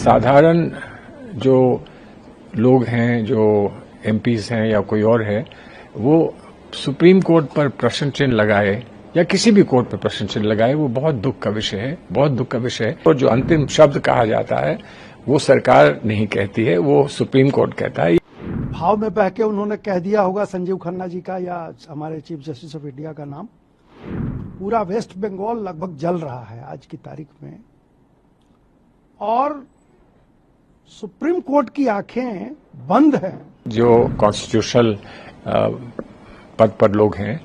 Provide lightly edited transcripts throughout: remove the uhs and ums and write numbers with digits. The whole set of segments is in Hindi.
साधारण जो लोग हैं, जो एमपीज हैं या कोई और है, वो सुप्रीम कोर्ट पर प्रश्न चिन्ह लगाए या किसी भी कोर्ट पर प्रश्न चिन्ह लगाए, वो बहुत दुख का विषय है, बहुत दुख का विषय है। और जो अंतिम शब्द कहा जाता है वो सरकार नहीं कहती है, वो सुप्रीम कोर्ट कहता है। भाव में बह के उन्होंने कह दिया होगा संजीव खन्ना जी का या हमारे चीफ जस्टिस ऑफ इंडिया का नाम। पूरा वेस्ट बंगाल लगभग जल रहा है आज की तारीख में, और सुप्रीम कोर्ट की आंखें बंद हैं। जो कॉन्स्टिट्यूशनल पद पर लोग हैं,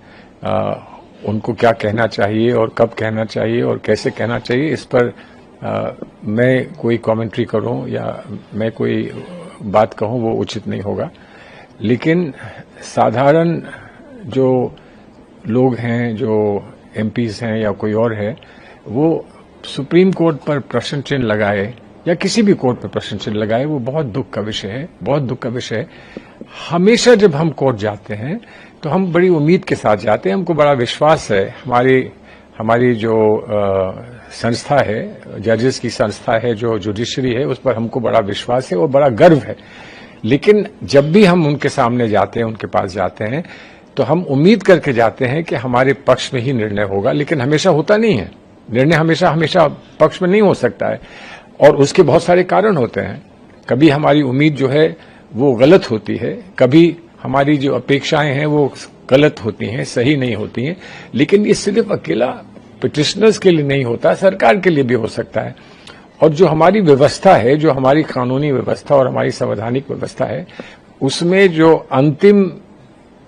उनको क्या कहना चाहिए और कब कहना चाहिए और कैसे कहना चाहिए, इस पर मैं कोई कमेंट्री करूं या मैं कोई बात कहूं वो उचित नहीं होगा। लेकिन साधारण जो लोग हैं, जो एमपीज हैं या कोई और है, वो सुप्रीम कोर्ट पर प्रश्न चिन्ह लगाए या किसी भी कोर्ट पर प्रश्न चिन्ह लगाए, वो बहुत दुख का विषय है, बहुत दुख का विषय है। हमेशा जब हम कोर्ट जाते हैं तो हम बड़ी उम्मीद के साथ जाते हैं, हमको बड़ा विश्वास है, हमारी जो संस्था है, जजेस की संस्था है, जो जुडिशरी है, उस पर हमको बड़ा विश्वास है और बड़ा गर्व है। लेकिन जब भी हम उनके सामने जाते हैं, उनके पास जाते हैं, तो हम उम्मीद करके जाते हैं कि हमारे पक्ष में ही निर्णय होगा, लेकिन हमेशा होता नहीं है। निर्णय हमेशा पक्ष में नहीं हो सकता है, और उसके बहुत सारे कारण होते हैं। कभी हमारी उम्मीद जो है वो गलत होती है, कभी हमारी जो अपेक्षाएं हैं वो गलत होती हैं, सही नहीं होती हैं। लेकिन ये सिर्फ अकेला पिटिशनर्स के लिए नहीं होता, सरकार के लिए भी हो सकता है। और जो हमारी व्यवस्था है, जो हमारी कानूनी व्यवस्था और हमारी संवैधानिक व्यवस्था है, उसमें जो अंतिम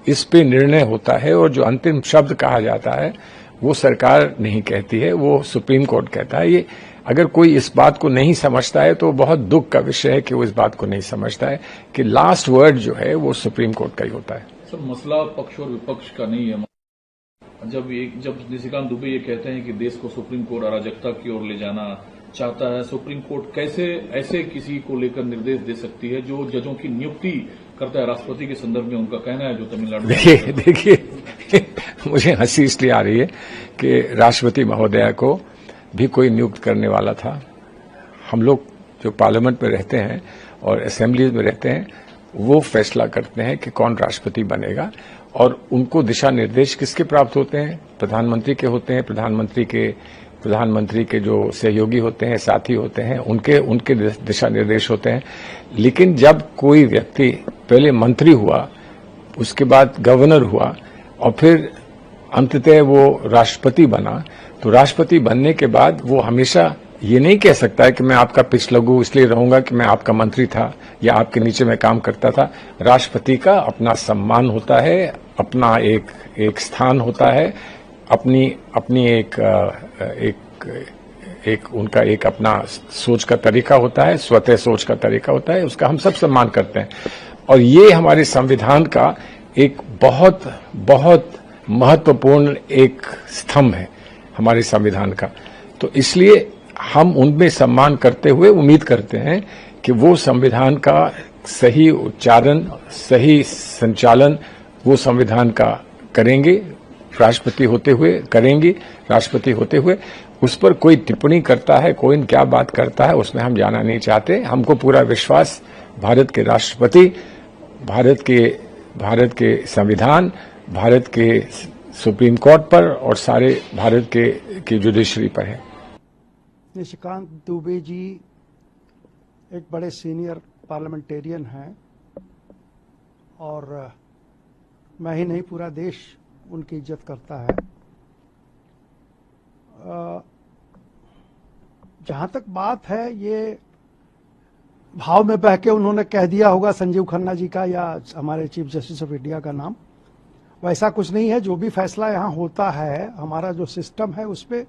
इस पे निर्णय होता है और जो अंतिम शब्द कहा जाता है वो सरकार नहीं कहती है, वो सुप्रीम कोर्ट कहता है। ये अगर कोई इस बात को नहीं समझता है तो बहुत दुख का विषय है कि वो इस बात को नहीं समझता है कि लास्ट वर्ड जो है वो सुप्रीम कोर्ट का ही होता है। सर, मसला पक्ष और विपक्ष का नहीं है। जब निशिकांत दुबे ये कहते हैं कि देश को सुप्रीम कोर्ट अराजकता की ओर ले जाना चाहता है, सुप्रीम कोर्ट कैसे ऐसे किसी को लेकर निर्देश दे सकती है जो जजों की नियुक्ति करता है? राष्ट्रपति के संदर्भ में उनका कहना है, जो तमिलनाडु। देखिए मुझे हंसी इसलिए आ रही है कि राष्ट्रपति महोदया को भी कोई नियुक्त करने वाला था। हम लोग जो पार्लियामेंट में रहते हैं और असेंबलीज में रहते हैं, वो फैसला करते हैं कि कौन राष्ट्रपति बनेगा, और उनको दिशा निर्देश किसके प्राप्त होते हैं? प्रधानमंत्री के होते हैं। प्रधानमंत्री के जो सहयोगी होते हैं, साथी होते हैं, उनके दिशा निर्देश होते हैं। लेकिन जब कोई व्यक्ति पहले मंत्री हुआ, उसके बाद गवर्नर हुआ और फिर अंततः वो राष्ट्रपति बना, तो राष्ट्रपति बनने के बाद वो हमेशा ये नहीं कह सकता है कि मैं आपका पिछलग्गू इसलिए रहूंगा कि मैं आपका मंत्री था या आपके नीचे मैं काम करता था। राष्ट्रपति का अपना सम्मान होता है, अपना एक स्थान होता है, अपनी उनका एक अपना सोच का तरीका होता है, स्वतः सोच का तरीका होता है, उसका हम सब सम्मान करते हैं। और ये हमारे संविधान का एक बहुत बहुत महत्वपूर्ण एक स्तंभ है हमारे संविधान का। तो इसलिए हम उनमें सम्मान करते हुए उम्मीद करते हैं कि वो संविधान का सही उच्चारण, सही संचालन वो संविधान का करेंगे, राष्ट्रपति होते हुए करेंगी। राष्ट्रपति होते हुए उस पर कोई टिप्पणी करता है, कोई क्या बात करता है, उसमें हम जाना नहीं चाहते। हमको पूरा विश्वास भारत के राष्ट्रपति, भारत के संविधान, भारत के सुप्रीम कोर्ट पर और सारे भारत के जुडिशरी पर है। निशिकांत दुबे जी एक बड़े सीनियर पार्लियामेंटेरियन हैं, और मैं ही नहीं पूरा देश उनकी इज्जत करता है। जहां तक बात है, ये भाव में बह के उन्होंने कह दिया होगा संजीव खन्ना जी का या हमारे चीफ जस्टिस ऑफ इंडिया का नाम। वैसा कुछ नहीं है। जो भी फैसला यहाँ होता है, हमारा जो सिस्टम है उस पर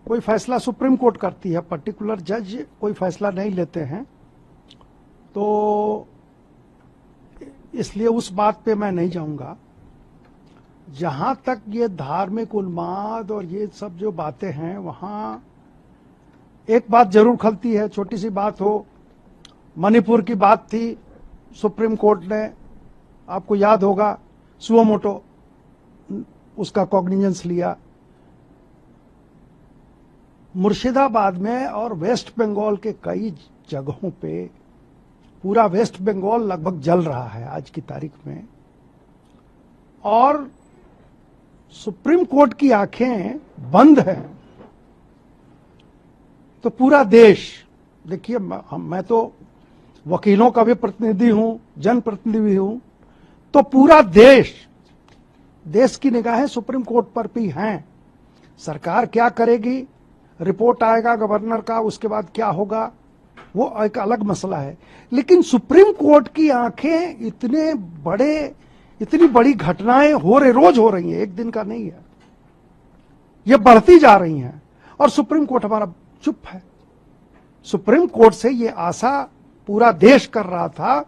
कोई फैसला सुप्रीम कोर्ट करती है, पर्टिकुलर जज कोई फैसला नहीं लेते हैं। तो इसलिए उस बात पे मैं नहीं जाऊंगा। जहां तक ये धार्मिक उन्माद और ये सब जो बातें हैं, वहां एक बात जरूर खलती है। छोटी सी बात हो, मणिपुर की बात थी, सुप्रीम कोर्ट ने, आपको याद होगा, सुओ मोटो उसका कॉग्निजेंस लिया। मुर्शिदाबाद में और वेस्ट बंगाल के कई जगहों पे पूरा वेस्ट बंगाल लगभग जल रहा है आज की तारीख में, और सुप्रीम कोर्ट की आंखें बंद हैं, तो पूरा देश, देखिए मैं तो वकीलों का भी प्रतिनिधि हूं, जनप्रतिनिधि भी हूं, तो पूरा देश की निगाहें सुप्रीम कोर्ट पर भी हैं। सरकार क्या करेगी, रिपोर्ट आएगा गवर्नर का, उसके बाद क्या होगा वो एक अलग मसला है, लेकिन सुप्रीम कोर्ट की आंखें इतनी बड़ी घटनाएं रोज हो रही हैं, एक दिन का नहीं है, ये बढ़ती जा रही हैं, और सुप्रीम कोर्ट हमारा चुप है। सुप्रीम कोर्ट से ये आशा पूरा देश कर रहा था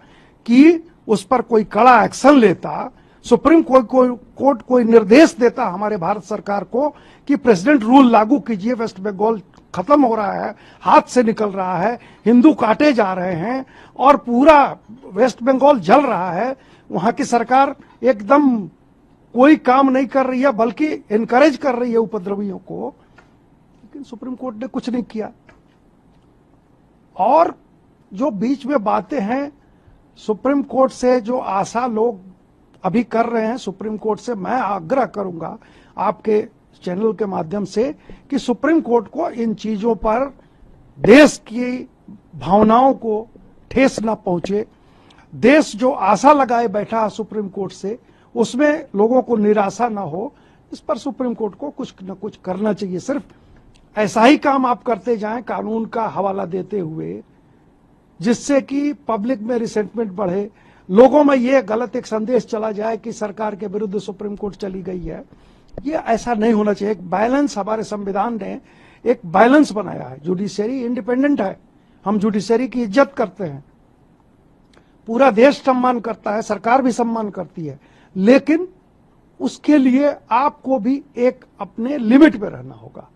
कि उस पर कोई कड़ा एक्शन लेता, सुप्रीम कोर्ट कोई निर्देश देता हमारे भारत सरकार को कि प्रेसिडेंट रूल लागू कीजिए, वेस्ट बंगाल खत्म हो रहा है, हाथ से निकल रहा है, हिंदू काटे जा रहे हैं और पूरा वेस्ट बंगाल जल रहा है। वहां की सरकार एकदम कोई काम नहीं कर रही है, बल्कि एनकरेज कर रही है उपद्रवियों को, लेकिन सुप्रीम कोर्ट ने कुछ नहीं किया। और जो बीच में बातें हैं, सुप्रीम कोर्ट से जो आशा लोग अभी कर रहे हैं, सुप्रीम कोर्ट से मैं आग्रह करूंगा आपके चैनल के माध्यम से कि सुप्रीम कोर्ट को इन चीजों पर देश की भावनाओं को ठेस न पहुंचे। देश जो आशा लगाए बैठा है सुप्रीम कोर्ट से, उसमें लोगों को निराशा न हो, इस पर सुप्रीम कोर्ट को कुछ न कुछ करना चाहिए। सिर्फ ऐसा ही काम आप करते जाएं कानून का हवाला देते हुए, जिससे कि पब्लिक में रिसेंटमेंट बढ़े, लोगों में ये गलत एक संदेश चला जाए कि सरकार के विरुद्ध सुप्रीम कोर्ट चली गई है। ये ऐसा नहीं होना चाहिए। एक बैलेंस, हमारे संविधान ने एक बैलेंस बनाया है। जुडिशरी इंडिपेंडेंट है, हम जुडिशरी की इज्जत करते हैं, पूरा देश सम्मान करता है, सरकार भी सम्मान करती है, लेकिन उसके लिए आपको भी एक अपने लिमिट में रहना होगा।